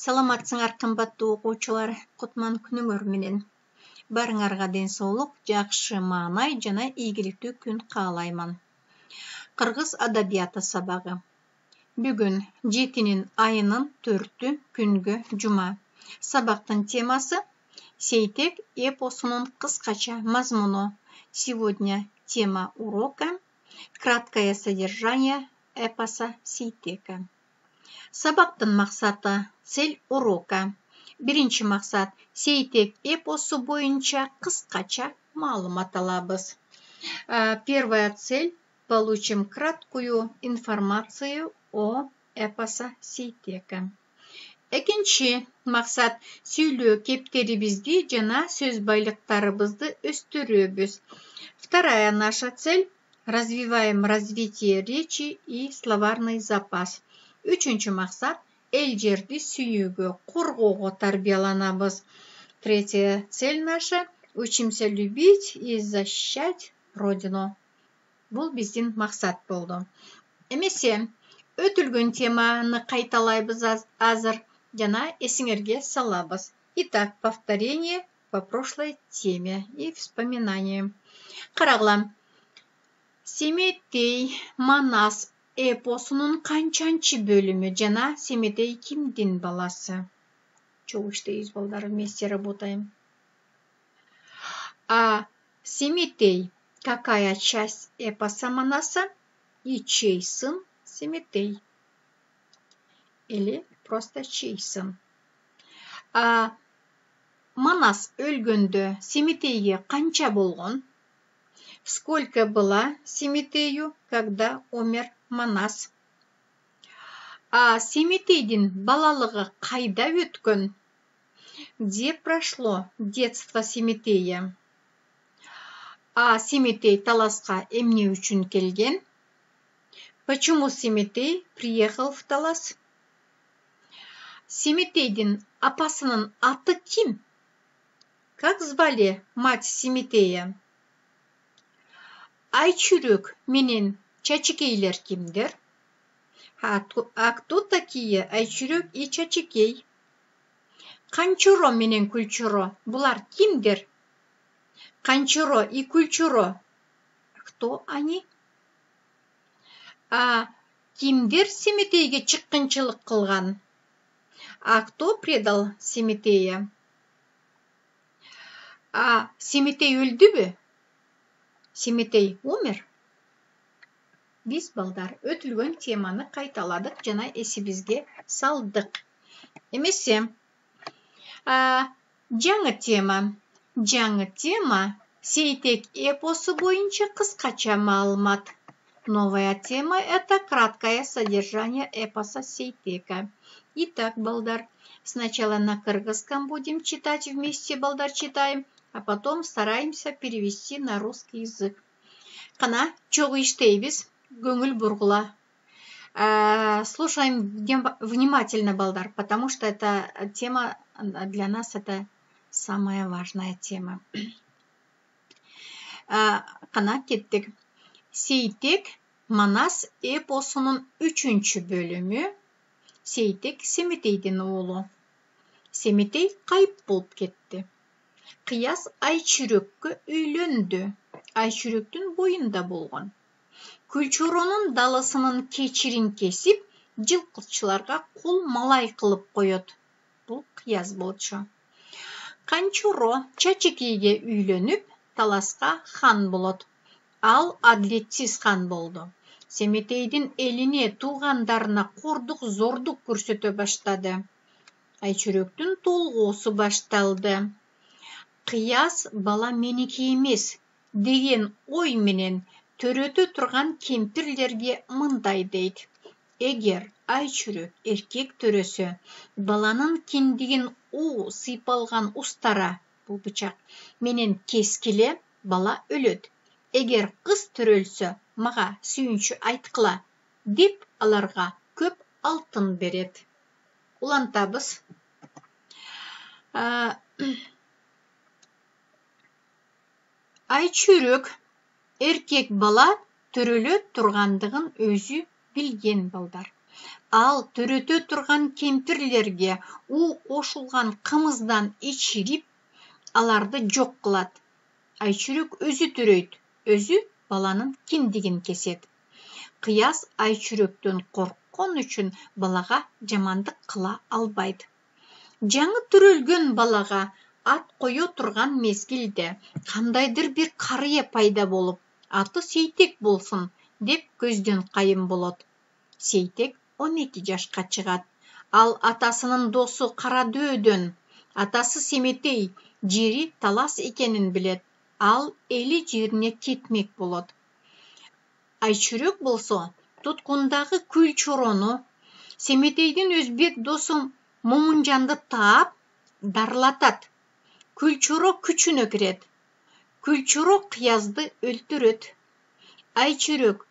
Саламатсыңар қымбатты оқушылар, құтман күніңөр менен. Барыңарға денсаулық, жақшы маанай жана ийгиликтүү күн каалайман. Кыргыз адабияты сабагы. Бүгүн 7 айынын 4 күнгө жума. Сабактын темасы Сейтек эпосунун кыскача мазмуну. Сегодня тема урока краткое содержание эпоса Сейтека. Сабактын максаты, цель урока. Биринчи максат Сейтек эпосу боюнча кыскача маалымат алабыз. Первая цель — получим краткую информацию о эпоса Сейтека. Экинчи максат сүйлөө кептерибизди жана сөз байлыктарыбызды өстүрөбүз. Вторая наша цель — развиваем развитие речи и словарный запас. Үчүнчү максат эл жерди сүйүүгө, коргоого тарбияланабыз. Третья цель наша — учимся любить и защищать родину. Бул биздин максат болду. Эмесе өтүлгөн теманы кайталайбыз азыр жана эсиңерге салабыз. Итак, повторение по прошлой теме и вспоминание. Карагыла. Семетей Манас эпосунун канчанчы бөлүмү жана Семетей кимдин баласы? Чогуштейбиз балдар, вместе работаем. А Семетей какая часть эпоса Манаса и чей сын Семетей? Или просто чей сын? А Манас өлгөндө Семетейге канча болгон? Сколько было Семетею, когда умер Манас? А Семетейдин балалыгы кайда өткөн? Где прошло детство Семетея? А Семетей Таласка эмне үчүн келген? Почему Семетей приехал в Талас? Семетейдин апасынын аты ким? Как звали мать Семетея? Айчүрөк менен Чачекейлер кимдер? А кто такие Айчүрөк и Чачекей? Канчуро менен Кульчуро булар кимдер? Канчуро и Кульчуро кто они? А кимдер Семетейге чыккынчылык кылган? А кто предал Семетея? А Семетей өлдүбү? Семетей умер? Биз балдар өтүлгөн теманы кайталадык жана эсибизге салдык. Эмесе жаңы тема. Жаңы тема Сейтек эпосу боюнча кыскача маалымат. Новая тема — это краткое содержание эпоса Сейтека. Итак, балдар, сначала на кыргызском будем читать вместе, балдар, читаем, а потом стараемся перевести на русский язык. Кана чогуу иштейбиз, көңүл бургула. Слушаем внимательно, балдар, потому что эта тема для нас это самая важная тема. Кана кеттик. Сейтек Манас эпосунун 3-чү бөлүмү. Сейтек Семетейдин уулу. Семетей кайып болуп кетти. Кыяс Айчүрөккө үйлөндү. Айчүрөктүн боюнда болгон. Кульчуронун далысынын кечирин кесип, жылкычыларга кул малай кылып коет. Бул кыяс болчу. Канчуро Чачекейге үйлөнүп, Таласка хан болот. Ал адилетсиз хан болду. Семетейдин элине, туугандарына кордук, зордук көрсөтө баштады. Айчүрөктүн толгоосу башталды. Кыяс бала меники эмес деген ой менен төрөтө турган кемпирлерге мындай дейт. Эгер Айчүрөк эркек төрөсө, баланын киндигин сыйпалган устара, бул бычак, менен кескиле, бала өлөт. Эгер кыз төрөлсө, мага сүйүнчү айткыла, деп аларга көп алтын берет. Улантабыз. Айчүрөк эркек бала төрөлө тургандыгын өзү билген балдар. Ал төрөтө турган кемпирлерге у кошулган кымыздан ичирип, аларды жок кылат. Айчүрөк өзү төрөйт, өзү баланын киндигин кесет. Кыяс айчүрөктөн корккон үчүн балага жамандык кыла албайт. Жаңы төрөлгөн балага ат кое турган мезгилде кандайдыр бир карыя пайда болуп, аты Сейтек болсун деп көздөн кайым болот. Сейтек 12 жашка чыгат. Ал атасынын досу Карадөдөн, атасы Семетей жери талас экенин билет. Ал эли жерине кетмек болот. Айчүрөк болсо туткундагы Күлчорону, Семетейдин өзбек досу Момунжанды таап, дарылатат. Күлчоро күчүнө кирет. Күлчоро Кыязды өлтүрөт. Айчүрөк,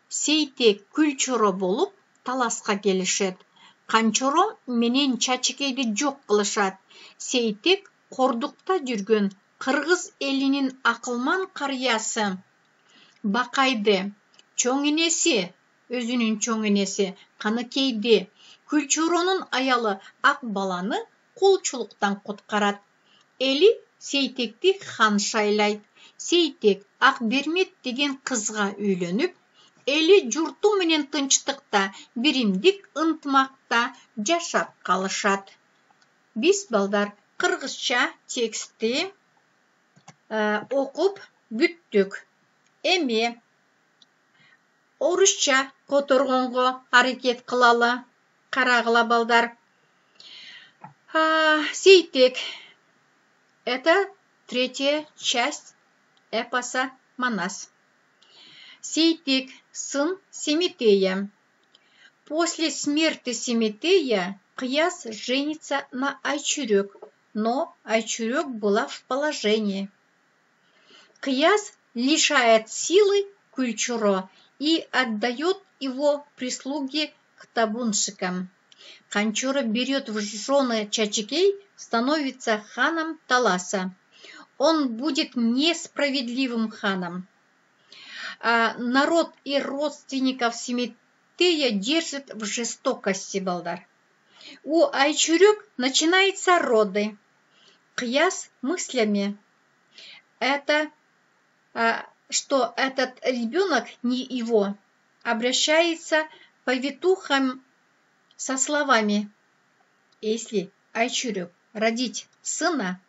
Сейтек, Күлчоро болуп таласка келишет. Канчоро менен Чачыкейди жок кылышат. Сейтек кордукта жүргөн кыргыз элинин акылман карыясы Бакайды, чоң энеси, өзүнүн чоң энеси Каныкейди, Күлчоронун аялы Ак баланы кулчулуктан куткарат. Эли Сейтекти хан шайлайт. Сейтек Акбермет деген кызга үйлөнүп, эли журту менен тынчтыкта, биримдик ынтымакта жашап калышат. Биз балдар кыргызча текстти окуп бүттүк. Эми орусча которгонго аракет кылалы. Карагыла балдар. Сейтек. Это третья часть эпоса Манас. Сейтек, сын Семетея. После смерти Семетея Кыяс женится на Айчүрөк, но Айчүрөк была в положении. Кыяс лишает силы Күлчоро и отдает его прислуге к табунщикам. Канчоро берет в жены Чачыкей, становится ханом Таласа. Он будет несправедливым ханом. Народ и родственников Семетея держит в жестокости, балдар. У Айчүрөк начинаются роды. Кыяс мыслями, что этот ребенок не его, обращается к повитухам со словами: если Айчүрөк родить сына,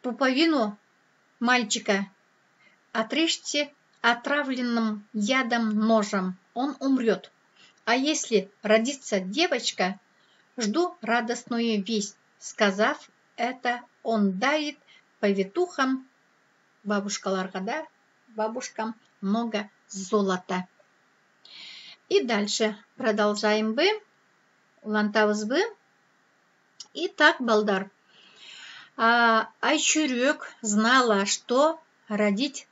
пуповину мальчика отрежьте отравленным ядом ножом, он умрет. А если родится девочка, жду радостную весть. Сказав это, он дарит повитухам, бабушкам много золота. И дальше продолжаем бы. Улантабыз бы. Итак, балдар. Айчүрөк знала, что родить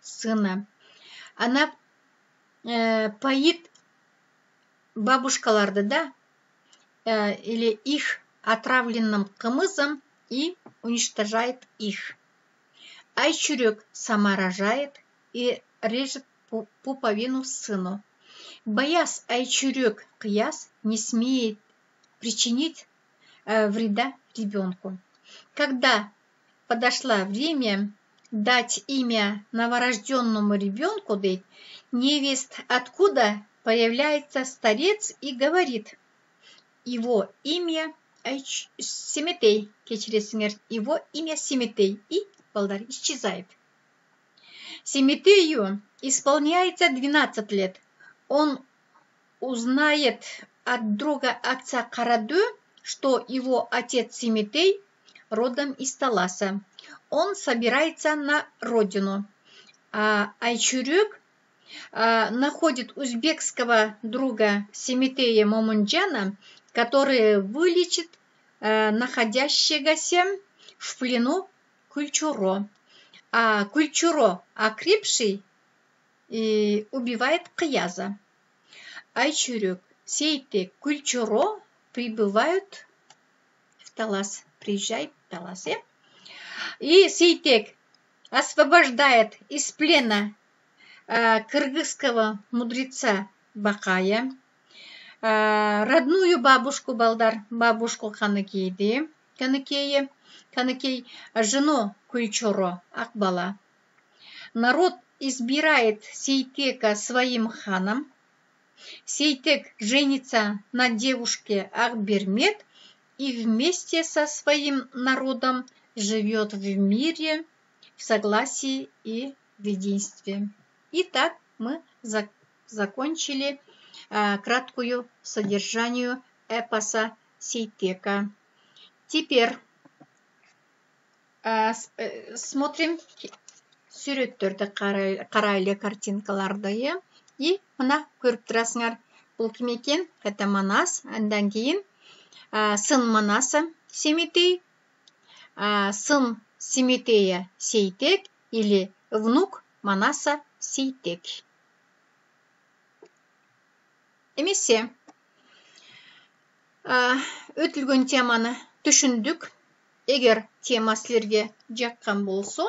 сына. Она поит бабушкаларды, да, или их отравленным кымызом и уничтожает их. Айчүрөк сама рожает и режет пуповину сыну. Боясь Айчүрөк, Кыяс не смеет причинить вреда ребенку. Когда подошло время дать имя новорожденному ребенку, невест откуда появляется старец и говорит: его имя Семетей, его имя Семетей, и балдар исчезает. Семетею исполняется 12 лет. Он узнает от друга отца Карадө, что его отец Семетей родом из Таласа. Он собирается на родину. Айчүрөк находит узбекского друга Семетея Момунджана, который вылечит находящегося в плену Күлчоро. А Күлчоро, окрепший, убивает Кыяза. Айчүрөк, Сейтек, Күлчоро прибывают в Талас, приезжает в Талас. И Сейтек освобождает из плена кыргызского мудреца Бакая. Родную бабушку балдар, бабушку Каныкейди, Каныкей жену Куйчоро, Акбала. Народ избирает Сейтека своим ханом. Сейтек женится на девушке Акбермет и вместе со своим народом живет в мире, в согласии и в единстве. Итак, мы закончили краткую содержанию эпоса Сейтека. Теперь смотрим сүрөттөрдү карайлы картинкаларды. И мына көрүп турасыңар, бул ким экен? Это Манас. Андан кийин сын Манаса Семетей, сын Семетея Сейтек или внук Манаса Сейтек. Эмесе өтүлгөн теманы түшүндүк. Эгер тема силерге жаккан болсо,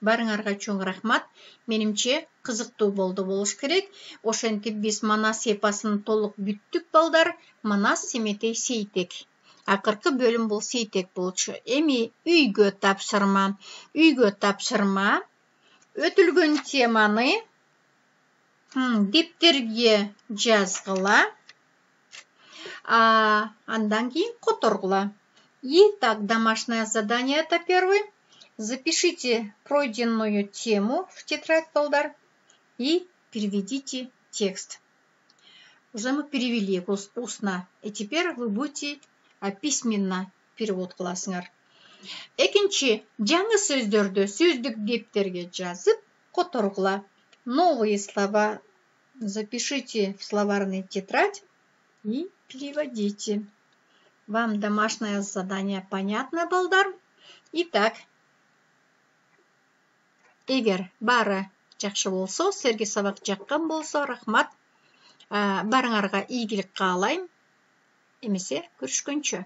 барыңарга чоң рахмат. Менимче кызыктуу болуш керек. Ошентип биз Манас эпосын толук бүттүк балдар. Манас Семетей Сейтек. Акыркы бөлүм бул Сейтек болчу. Эми үйгө тапшырма. Өтүлгөн теманы дептерге жазгыла. Андан кийин которгула. Итак, домашнее задание это первый. Запишите пройденную тему в тетрадь, балдар, и переведите текст. Уже мы перевели устно, и теперь вы будете письменно перевод кыласыңар. Экинчи, жаңы сөздөрдү сөздүк дептерге жазып, которгула. Новые слова запишите в словарный тетрадь и переводите. Вам домашнее задание понятно, балдар? Итак, эгер бары жакшы болсо, силерге сабак жаккан болсо, рахмат. Барыңарга ийгилик каалайм. Эмесе көрүшкөнчө.